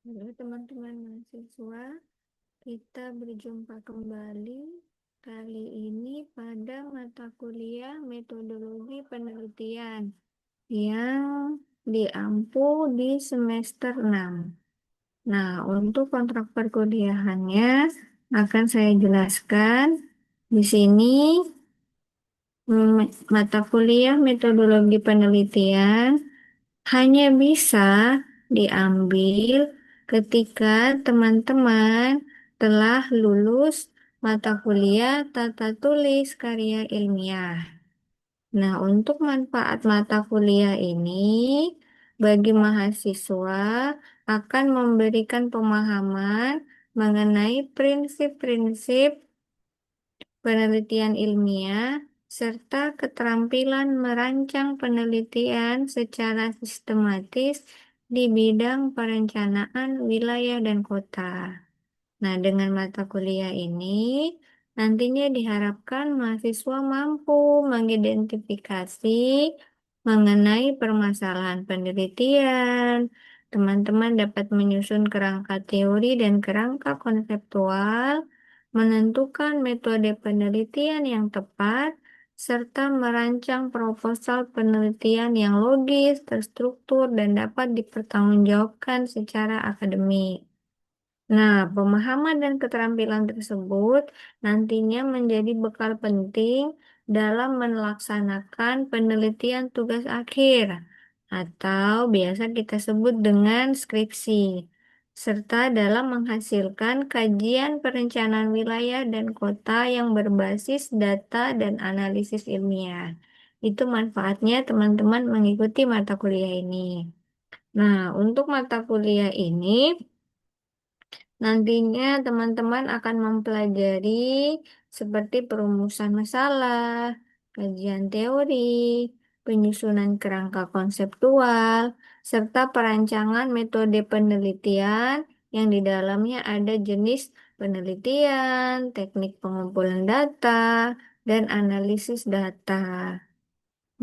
Halo teman-teman mahasiswa, kita berjumpa kembali kali ini pada mata kuliah metodologi penelitian yang diampu di semester 6. Nah, untuk kontrak perkuliahannya akan saya jelaskan di sini. Mata kuliah metodologi penelitian hanya bisa diambil ketika teman-teman telah lulus mata kuliah tata tulis karya ilmiah. Nah, untuk manfaat mata kuliah ini bagi mahasiswa akan memberikan pemahaman mengenai prinsip-prinsip penelitian ilmiah serta keterampilan merancang penelitian secara sistematis di bidang perencanaan wilayah dan kota. Nah, dengan mata kuliah ini, nantinya diharapkan mahasiswa mampu mengidentifikasi mengenai permasalahan penelitian. Teman-teman dapat menyusun kerangka teori dan kerangka konseptual, menentukan metode penelitian yang tepat, serta merancang proposal penelitian yang logis, terstruktur, dan dapat dipertanggungjawabkan secara akademik. Nah, pemahaman dan keterampilan tersebut nantinya menjadi bekal penting dalam melaksanakan penelitian tugas akhir atau biasa kita sebut dengan skripsi, serta dalam menghasilkan kajian perencanaan wilayah dan kota yang berbasis data dan analisis ilmiah. Itu manfaatnya teman-teman mengikuti mata kuliah ini. Nah, untuk mata kuliah ini nantinya teman-teman akan mempelajari seperti perumusan masalah, kajian teori, penyusunan kerangka konseptual, serta perancangan metode penelitian yang di dalamnya ada jenis penelitian, teknik pengumpulan data, dan analisis data.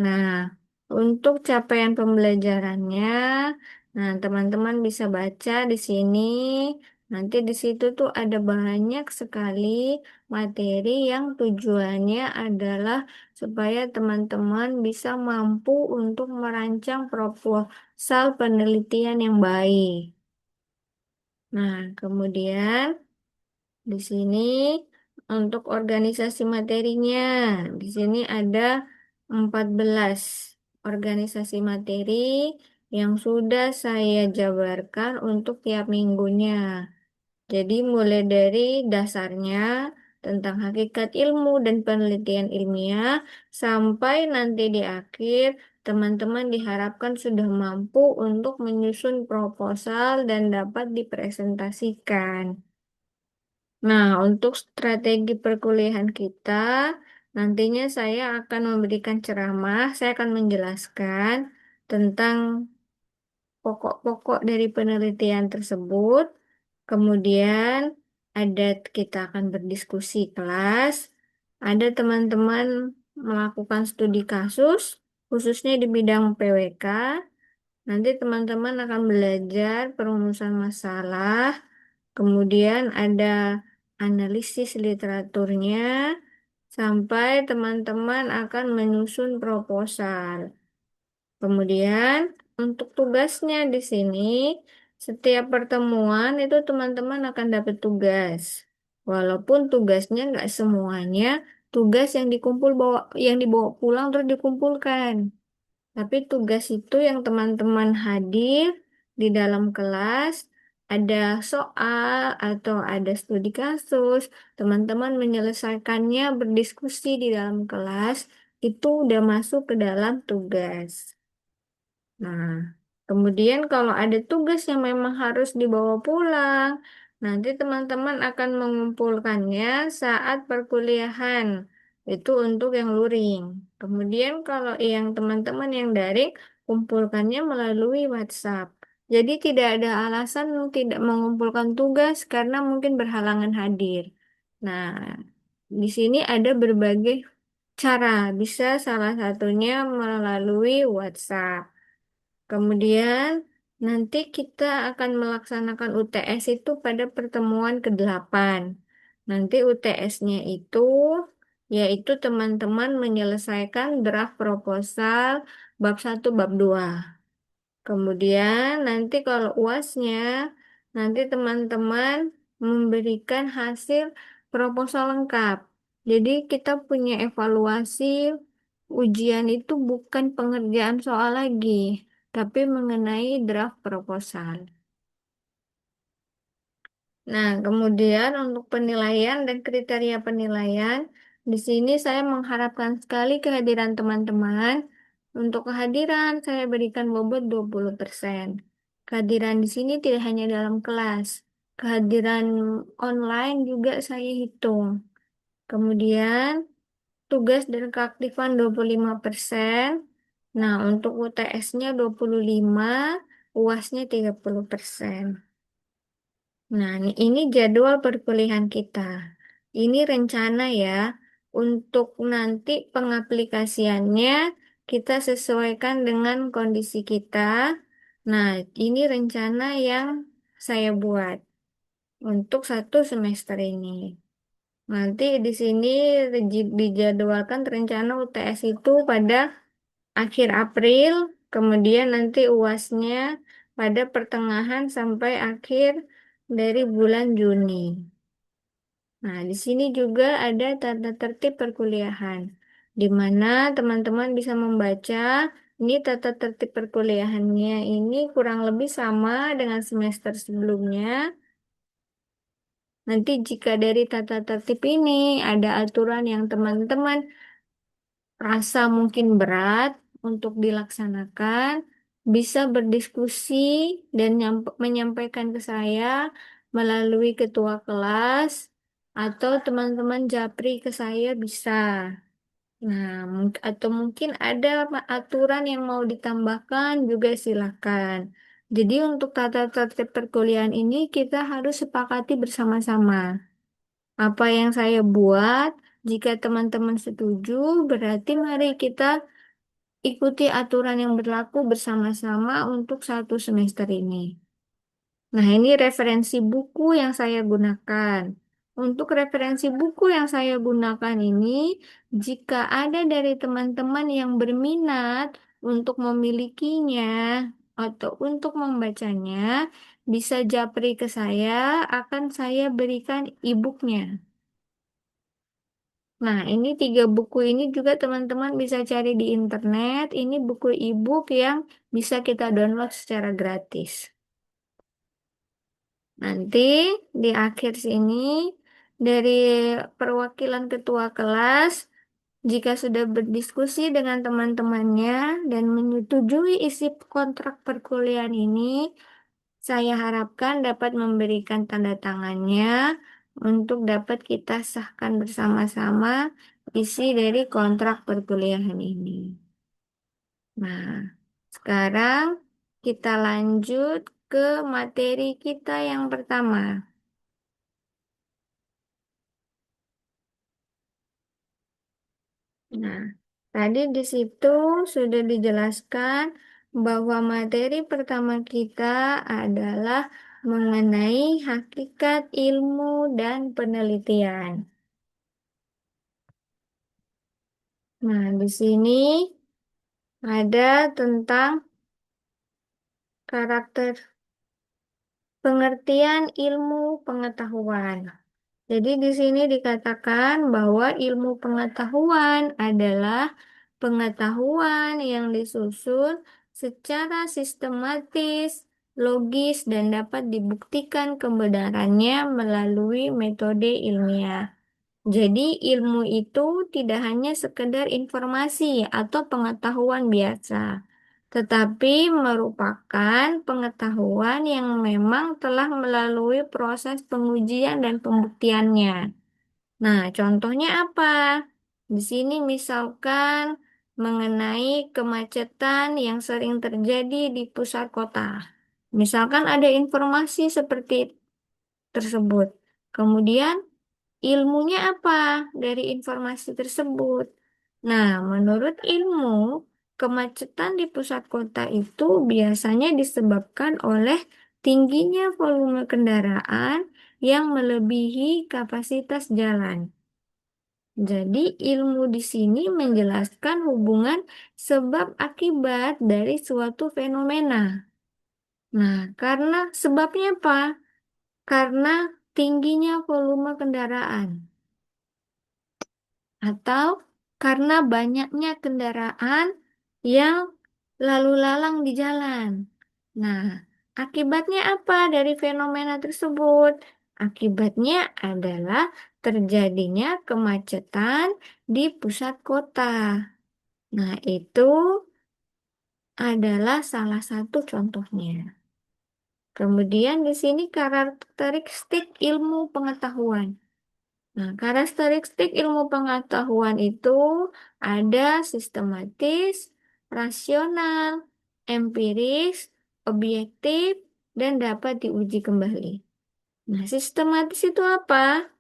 Nah, untuk capaian pembelajarannya, nah teman-teman bisa baca di sini. Nanti di situ tuh ada banyak sekali materi yang tujuannya adalah supaya teman-teman bisa mampu untuk merancang proposal penelitian yang baik. Nah, kemudian di sini untuk organisasi materinya, di sini ada 14 organisasi materi yang sudah saya jabarkan untuk tiap minggunya. Jadi mulai dari dasarnya tentang hakikat ilmu dan penelitian ilmiah sampai nanti di akhir teman-teman diharapkan sudah mampu untuk menyusun proposal dan dapat dipresentasikan. Nah, untuk strategi perkuliahan kita, nantinya saya akan memberikan ceramah, saya akan menjelaskan tentang pokok-pokok dari penelitian tersebut. Kemudian kita akan berdiskusi kelas, ada teman-teman melakukan studi kasus, khususnya di bidang PWK. Nanti teman-teman akan belajar perumusan masalah, kemudian ada analisis literaturnya, sampai teman-teman akan menyusun proposal. Kemudian untuk tugasnya di sini, setiap pertemuan itu teman-teman akan dapat tugas. Walaupun tugasnya nggak semuanya tugas yang dibawa pulang terus dikumpulkan. Tapi tugas itu yang teman-teman hadir di dalam kelas, ada soal atau ada studi kasus, teman-teman menyelesaikannya berdiskusi di dalam kelas, itu udah masuk ke dalam tugas. Nah, kemudian kalau ada tugas yang memang harus dibawa pulang, nanti teman-teman akan mengumpulkannya saat perkuliahan. Itu untuk yang luring. Kemudian kalau yang teman-teman yang daring, kumpulkannya melalui WhatsApp. Jadi tidak ada alasan tidak mengumpulkan tugas karena mungkin berhalangan hadir. Nah, di sini ada berbagai cara. Bisa salah satunya melalui WhatsApp. Kemudian Nanti kita akan melaksanakan UTS itu pada pertemuan ke-8. Nanti UTS-nya itu yaitu teman-teman menyelesaikan draft proposal bab 1, bab 2. Kemudian nanti kalau UASnya, nanti teman-teman memberikan hasil proposal lengkap. Jadi kita punya evaluasi ujian itu bukan pengerjaan soal lagi, tapi mengenai draft proposal. Nah, kemudian untuk penilaian dan kriteria penilaian, di sini saya mengharapkan sekali kehadiran teman-teman. Untuk kehadiran, saya berikan bobot 20%. Kehadiran di sini tidak hanya dalam kelas, kehadiran online juga saya hitung. Kemudian, tugas dan keaktifan 25%. Nah, untuk UTS-nya 25, UAS-nya 30%. Nah, ini jadwal perkuliahan kita. Ini rencana ya, untuk nanti pengaplikasiannya kita sesuaikan dengan kondisi kita. Nah, ini rencana yang saya buat untuk 1 semester ini. Nanti di sini dijadwalkan rencana UTS itu pada akhir April, kemudian nanti UASnya pada pertengahan sampai akhir dari bulan Juni. Nah, di sini juga ada tata tertib perkuliahan, di mana teman-teman bisa membaca ini tata tertib perkuliahannya ini kurang lebih sama dengan semester sebelumnya. Nanti jika dari tata tertib ini ada aturan yang teman-teman rasa mungkin berat untuk dilaksanakan, bisa berdiskusi dan menyampaikan ke saya melalui ketua kelas atau teman-teman japri ke saya bisa. Nah, atau mungkin ada aturan yang mau ditambahkan juga silakan. Jadi untuk tata tertib perkuliahan ini kita harus sepakati bersama-sama. Apa yang saya buat, jika teman-teman setuju, berarti mari kita ikuti aturan yang berlaku bersama-sama untuk 1 semester ini. Nah, ini referensi buku yang saya gunakan. Untuk referensi buku yang saya gunakan ini, jika ada dari teman-teman yang berminat untuk memilikinya atau untuk membacanya, bisa japri ke saya, akan saya berikan e-booknya. Nah, ini 3 buku ini juga teman-teman bisa cari di internet. Ini buku e-book yang bisa kita download secara gratis. Nanti di akhir sini dari perwakilan ketua kelas, jika sudah berdiskusi dengan teman-temannya dan menyetujui isi kontrak perkuliahan ini, saya harapkan dapat memberikan tanda tangannya untuk dapat kita sahkan bersama-sama isi dari kontrak perkuliahan ini. Nah, sekarang kita lanjut ke materi kita yang pertama. Nah, tadi di situ sudah dijelaskan bahwa materi pertama kita adalah mengenai hakikat ilmu dan penelitian. Nah, di sini ada tentang karakter pengertian ilmu pengetahuan. Jadi di sini dikatakan bahwa ilmu pengetahuan adalah pengetahuan yang disusun secara sistematis, logis, dan dapat dibuktikan kebenarannya melalui metode ilmiah. Jadi ilmu itu tidak hanya sekedar informasi atau pengetahuan biasa, tetapi merupakan pengetahuan yang memang telah melalui proses pengujian dan pembuktiannya. Nah, contohnya apa? Di sini misalkan mengenai kemacetan yang sering terjadi di pusat kota. Misalkan ada informasi seperti tersebut. Kemudian ilmunya apa dari informasi tersebut? Nah, menurut ilmu, Kemacetan di pusat kota itu biasanya disebabkan oleh tingginya volume kendaraan yang melebihi kapasitas jalan. Jadi, ilmu di sini menjelaskan hubungan sebab akibat dari suatu fenomena. Nah, karena sebabnya apa? Karena tingginya volume kendaraan atau karena banyaknya kendaraan yang lalu lalang di jalan. Nah, akibatnya apa dari fenomena tersebut? Akibatnya adalah terjadinya kemacetan di pusat kota. Nah, itu adalah salah satu contohnya. Kemudian di sini karakteristik ilmu pengetahuan. Nah, karakteristik ilmu pengetahuan itu ada sistematis, rasional, empiris, objektif, dan dapat diuji kembali. Nah, sistematis itu apa?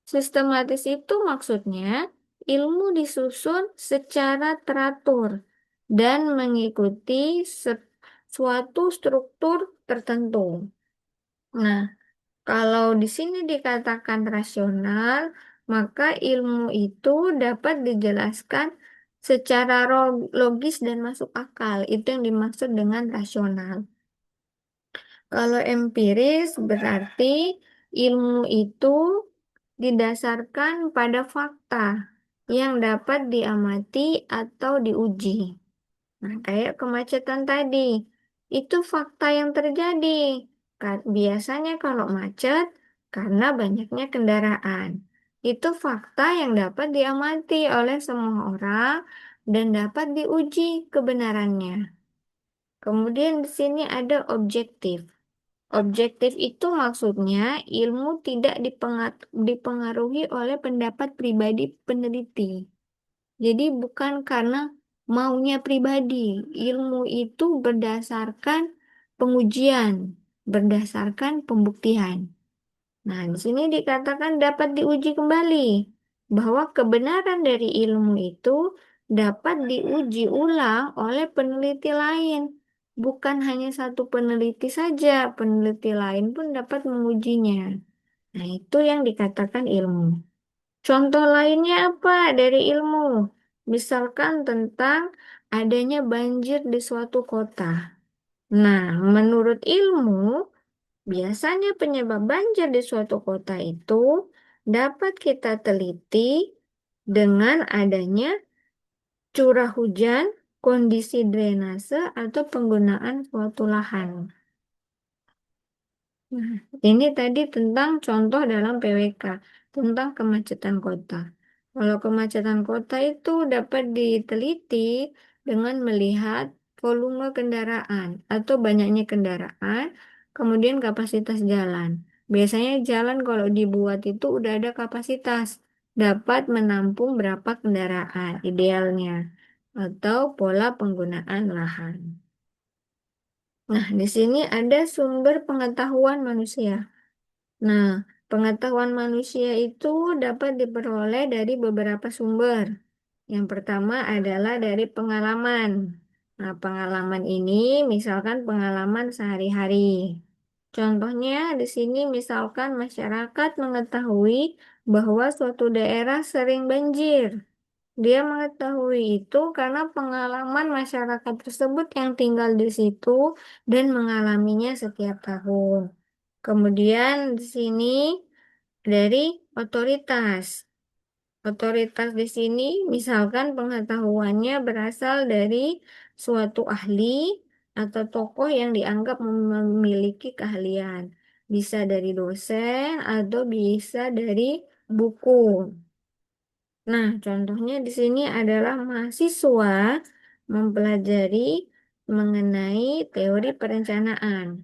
Sistematis itu maksudnya ilmu disusun secara teratur dan mengikuti suatu struktur tertentu. Nah, kalau di sini dikatakan rasional, maka ilmu itu dapat dijelaskan secara logis dan masuk akal. Itu yang dimaksud dengan rasional. Kalau empiris berarti ilmu itu didasarkan pada fakta yang dapat diamati atau diuji. Nah, kayak kemacetan tadi, itu fakta yang terjadi. Biasanya kalau macet, karena banyaknya kendaraan. Itu fakta yang dapat diamati oleh semua orang dan dapat diuji kebenarannya. Kemudian di sini ada objektif. Objektif itu maksudnya ilmu tidak dipengaruhi oleh pendapat pribadi peneliti. Jadi bukan karena maunya pribadi. Ilmu itu berdasarkan pengujian, berdasarkan pembuktian. Nah, di sini dikatakan dapat diuji kembali bahwa kebenaran dari ilmu itu dapat diuji ulang oleh peneliti lain. Bukan hanya satu peneliti saja, peneliti lain pun dapat mengujinya. Nah, itu yang dikatakan ilmu. Contoh lainnya apa dari ilmu? Misalkan tentang adanya banjir di suatu kota. Nah, menurut ilmu, biasanya penyebab banjir di suatu kota itu dapat kita teliti dengan adanya curah hujan, kondisi drainase, atau penggunaan suatu lahan. Nah, ini tadi tentang contoh dalam PWK, tentang kemacetan kota. Kalau kemacetan kota itu dapat diteliti dengan melihat volume kendaraan atau banyaknya kendaraan, kemudian kapasitas jalan. Biasanya jalan kalau dibuat itu udah ada kapasitas, dapat menampung berapa kendaraan idealnya, atau pola penggunaan lahan. Nah, di sini ada sumber pengetahuan manusia. Nah, pengetahuan manusia itu dapat diperoleh dari beberapa sumber. Yang pertama adalah dari pengalaman. Nah, pengalaman ini misalkan pengalaman sehari-hari. Contohnya di sini misalkan masyarakat mengetahui bahwa suatu daerah sering banjir. Dia mengetahui itu karena pengalaman masyarakat tersebut yang tinggal di situ dan mengalaminya setiap tahun. Kemudian di sini dari otoritas. Otoritas di sini misalkan pengetahuannya berasal dari suatu ahli atau tokoh yang dianggap memiliki keahlian. Bisa dari dosen atau bisa dari buku. Nah, contohnya di sini adalah mahasiswa mempelajari mengenai teori perencanaan.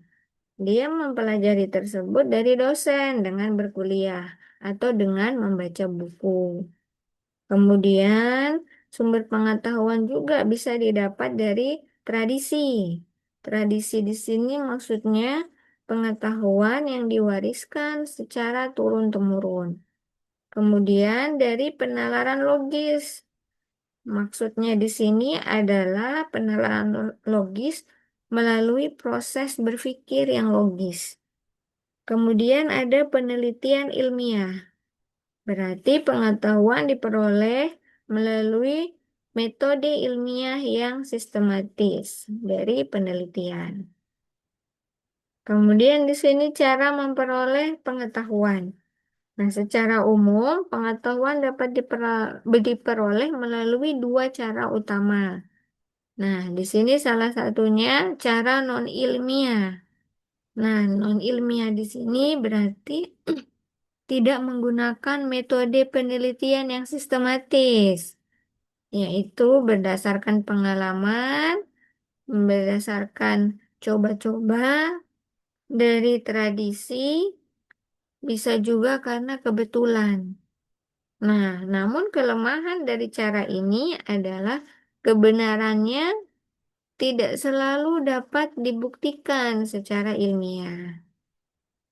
Dia mempelajari tersebut dari dosen dengan berkuliah atau dengan membaca buku. Kemudian, sumber pengetahuan juga bisa didapat dari tradisi. Tradisi di sini maksudnya pengetahuan yang diwariskan secara turun-temurun. Kemudian dari penalaran logis. Maksudnya di sini adalah penilaian logis melalui proses berpikir yang logis. Kemudian ada penelitian ilmiah. Berarti pengetahuan diperoleh melalui metode ilmiah yang sistematis dari penelitian. Kemudian di sini cara memperoleh pengetahuan. Nah, secara umum pengetahuan dapat diperoleh melalui dua cara utama. Nah, di sini salah satunya cara non ilmiah. Nah, non ilmiah di sini berarti tidak menggunakan metode penelitian yang sistematis, yaitu berdasarkan pengalaman, berdasarkan coba-coba dari tradisi, bisa juga karena kebetulan. Nah, namun kelemahan dari cara ini adalah kebenarannya tidak selalu dapat dibuktikan secara ilmiah.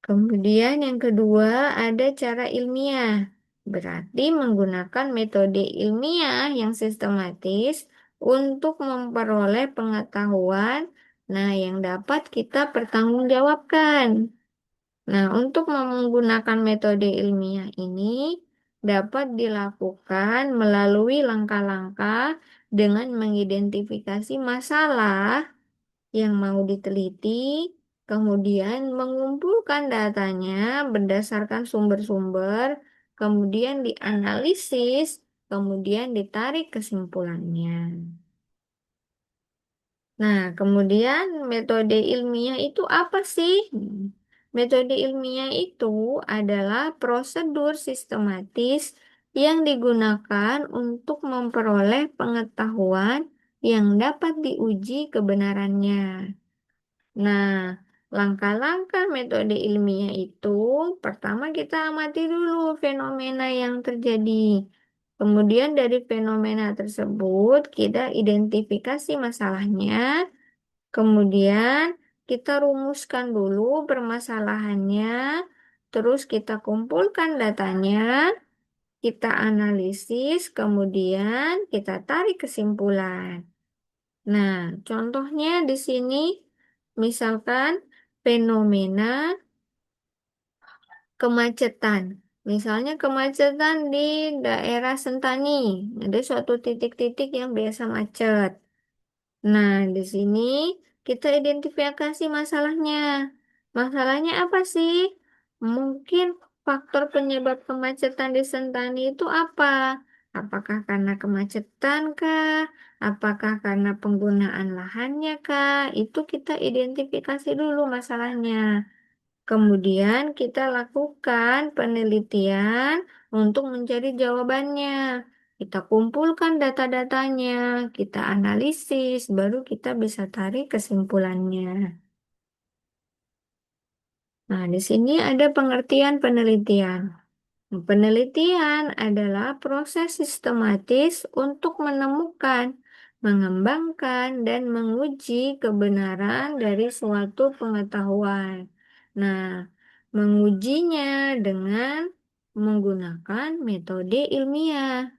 Kemudian yang kedua ada cara ilmiah. Berarti menggunakan metode ilmiah yang sistematis untuk memperoleh pengetahuan, nah yang dapat kita pertanggungjawabkan. Nah, untuk menggunakan metode ilmiah ini dapat dilakukan melalui langkah-langkah dengan mengidentifikasi masalah yang mau diteliti, kemudian mengumpulkan datanya berdasarkan sumber-sumber, kemudian dianalisis, kemudian ditarik kesimpulannya. Nah, kemudian metode ilmiah itu apa sih? Metode ilmiah itu adalah prosedur sistematis yang digunakan untuk memperoleh pengetahuan yang dapat diuji kebenarannya. Nah, langkah-langkah metode ilmiah itu pertama kita amati dulu fenomena yang terjadi. Kemudian dari fenomena tersebut kita identifikasi masalahnya. Kemudian kita rumuskan dulu permasalahannya. Terus kita kumpulkan datanya, kita analisis, kemudian kita tarik kesimpulan. Nah, contohnya di sini misalkan fenomena kemacetan. Misalnya kemacetan di daerah Sentani. Ada suatu titik-titik yang biasa macet. Nah, di sini kita identifikasi masalahnya. Masalahnya apa sih? Mungkin faktor penyebab kemacetan di Sentani itu apa? Apakah karena kemacetan kah? Apakah karena penggunaan lahannya kah? Itu kita identifikasi dulu masalahnya. Kemudian kita lakukan penelitian untuk mencari jawabannya. Kita kumpulkan data-datanya, kita analisis, baru kita bisa tarik kesimpulannya. Nah, di sini ada pengertian penelitian. Nah, penelitian adalah proses sistematis untuk menemukan, mengembangkan, dan menguji kebenaran dari suatu pengetahuan. Nah, mengujinya dengan menggunakan metode ilmiah.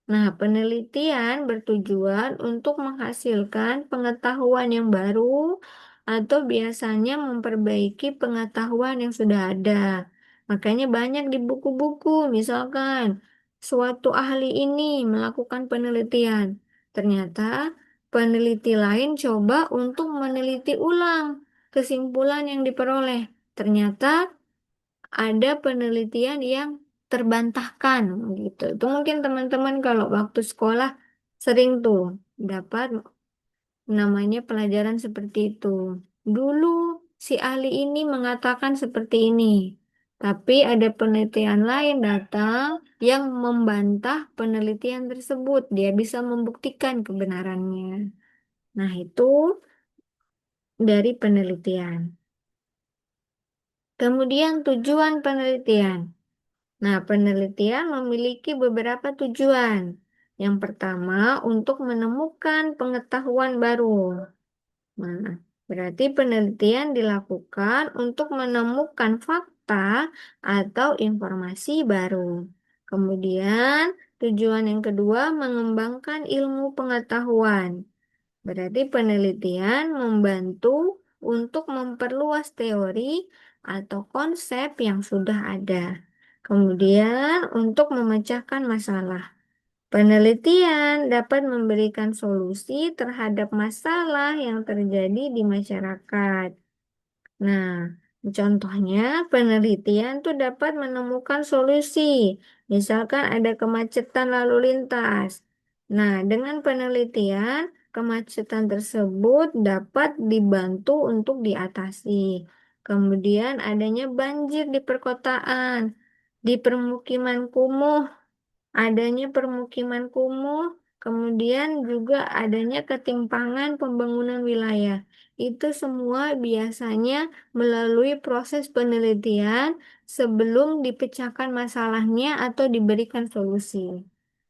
Nah, penelitian bertujuan untuk menghasilkan pengetahuan yang baru atau biasanya memperbaiki pengetahuan yang sudah ada. Makanya banyak di buku-buku, misalkan suatu ahli ini melakukan penelitian. Ternyata peneliti lain coba untuk meneliti ulang kesimpulan yang diperoleh. Ternyata ada penelitian yang terbantahkan gitu. Itu mungkin teman-teman kalau waktu sekolah sering tuh dapat namanya pelajaran seperti itu. Dulu si ahli ini mengatakan seperti ini, tapi ada penelitian lain datang yang membantah penelitian tersebut. Dia bisa membuktikan kebenarannya. Nah, itu dari penelitian. Kemudian tujuan penelitian. Nah, penelitian memiliki beberapa tujuan. Yang pertama, untuk menemukan pengetahuan baru. Nah, berarti penelitian dilakukan untuk menemukan fakta atau informasi baru. Kemudian, tujuan yang kedua, mengembangkan ilmu pengetahuan. Berarti penelitian membantu untuk memperluas teori atau konsep yang sudah ada. Kemudian, untuk memecahkan masalah. Penelitian dapat memberikan solusi terhadap masalah yang terjadi di masyarakat. Nah, contohnya penelitian tuh dapat menemukan solusi. Misalkan ada kemacetan lalu lintas. Nah, dengan penelitian, kemacetan tersebut dapat dibantu untuk diatasi. Kemudian adanya banjir di perkotaan, di permukiman kumuh, adanya permukiman kumuh, kemudian juga adanya ketimpangan pembangunan wilayah. Itu semua biasanya melalui proses penelitian sebelum dipecahkan masalahnya atau diberikan solusi.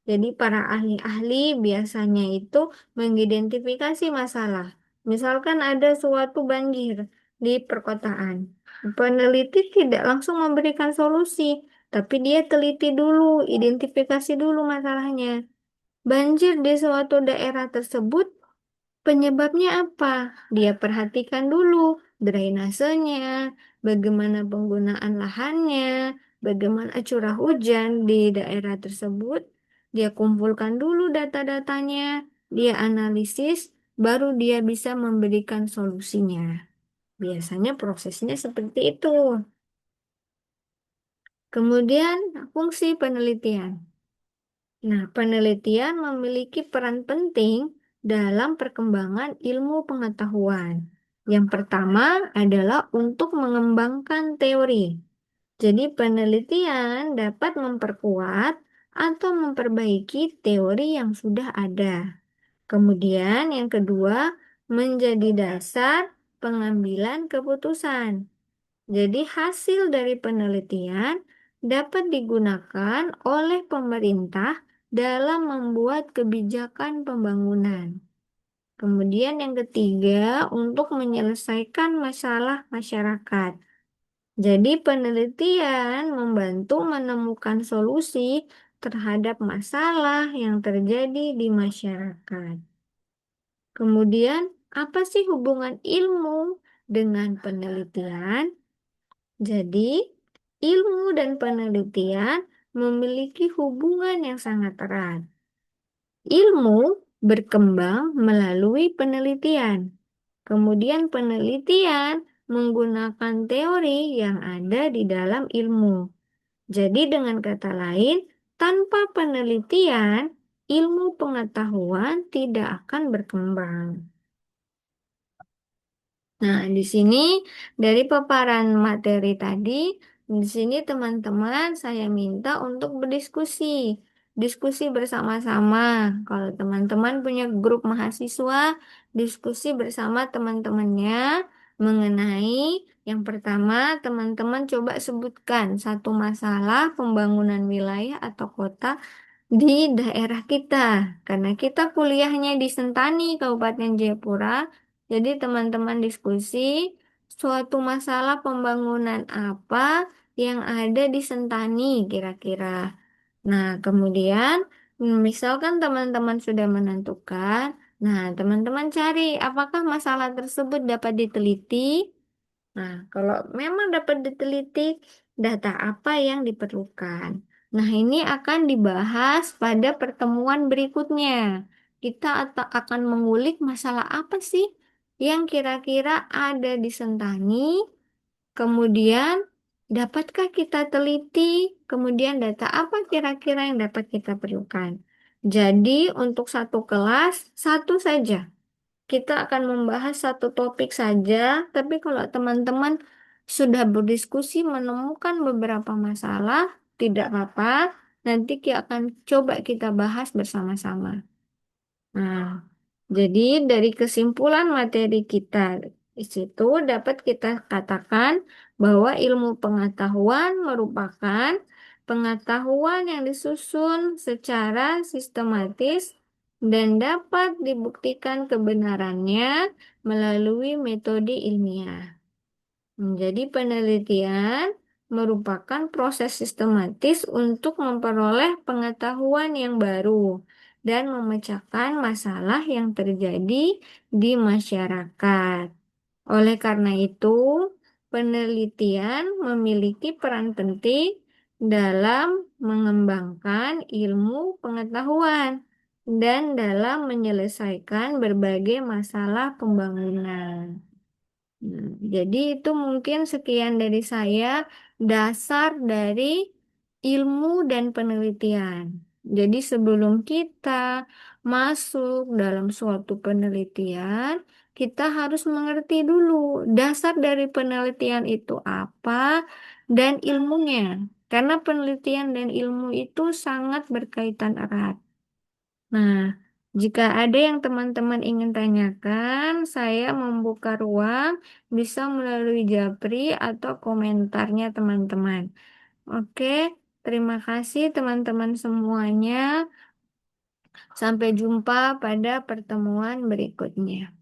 Jadi para ahli-ahli biasanya itu mengidentifikasi masalah. Misalkan ada suatu banjir di perkotaan. Peneliti tidak langsung memberikan solusi, tapi dia teliti dulu, identifikasi dulu masalahnya. Banjir di suatu daerah tersebut, penyebabnya apa? Dia perhatikan dulu drainasenya, bagaimana penggunaan lahannya, bagaimana curah hujan di daerah tersebut. Dia kumpulkan dulu data-datanya, dia analisis, baru dia bisa memberikan solusinya. Biasanya prosesnya seperti itu. Kemudian, fungsi penelitian. Nah, penelitian memiliki peran penting dalam perkembangan ilmu pengetahuan. Yang pertama adalah untuk mengembangkan teori. Jadi, penelitian dapat memperkuat atau memperbaiki teori yang sudah ada. Kemudian, yang kedua, menjadi dasar pengambilan keputusan. Jadi hasil dari penelitian dapat digunakan oleh pemerintah dalam membuat kebijakan pembangunan. Kemudian yang ketiga, untuk menyelesaikan masalah masyarakat. Jadi penelitian membantu menemukan solusi terhadap masalah yang terjadi di masyarakat. Kemudian, apa sih hubungan ilmu dengan penelitian? Jadi, ilmu dan penelitian memiliki hubungan yang sangat erat. Ilmu berkembang melalui penelitian. Kemudian penelitian menggunakan teori yang ada di dalam ilmu. Jadi dengan kata lain, tanpa penelitian, ilmu pengetahuan tidak akan berkembang. Nah, di sini dari paparan materi tadi, di sini teman-teman saya minta untuk berdiskusi, diskusi bersama-sama. Kalau teman-teman punya grup mahasiswa, diskusi bersama teman-temannya mengenai yang pertama, teman-teman coba sebutkan satu masalah pembangunan wilayah atau kota di daerah kita. Karena kita kuliahnya di Sentani, Kabupaten Jayapura. Jadi teman-teman diskusi suatu masalah pembangunan apa yang ada di Sentani kira-kira. Nah, kemudian misalkan teman-teman sudah menentukan, nah teman-teman cari apakah masalah tersebut dapat diteliti. Nah, kalau memang dapat diteliti, data apa yang diperlukan. Nah, ini akan dibahas pada pertemuan berikutnya. Kita akan mengulik masalah apa sih yang kira-kira ada di Sentani, kemudian dapatkah kita teliti, kemudian data apa kira-kira yang dapat kita perlukan. Jadi, untuk satu kelas, satu saja. Kita akan membahas satu topik saja, tapi kalau teman-teman sudah berdiskusi menemukan beberapa masalah, tidak apa-apa. Nanti kita akan coba kita bahas bersama-sama. Nah, jadi dari kesimpulan materi kita di situ dapat kita katakan bahwa ilmu pengetahuan merupakan pengetahuan yang disusun secara sistematis dan dapat dibuktikan kebenarannya melalui metode ilmiah. Jadi penelitian merupakan proses sistematis untuk memperoleh pengetahuan yang baru dan memecahkan masalah yang terjadi di masyarakat. Oleh karena itu, penelitian memiliki peran penting dalam mengembangkan ilmu pengetahuan dan dalam menyelesaikan berbagai masalah pembangunan. Nah, jadi itu mungkin sekian dari saya, dasar dari ilmu dan penelitian. Jadi sebelum kita masuk dalam suatu penelitian, kita harus mengerti dulu dasar dari penelitian itu apa dan ilmunya. Karena penelitian dan ilmu itu sangat berkaitan erat. Nah, jika ada yang teman-teman ingin tanyakan, saya membuka ruang bisa melalui Japri atau komentarnya teman-teman. Oke, terima kasih teman-teman semuanya. Sampai jumpa pada pertemuan berikutnya.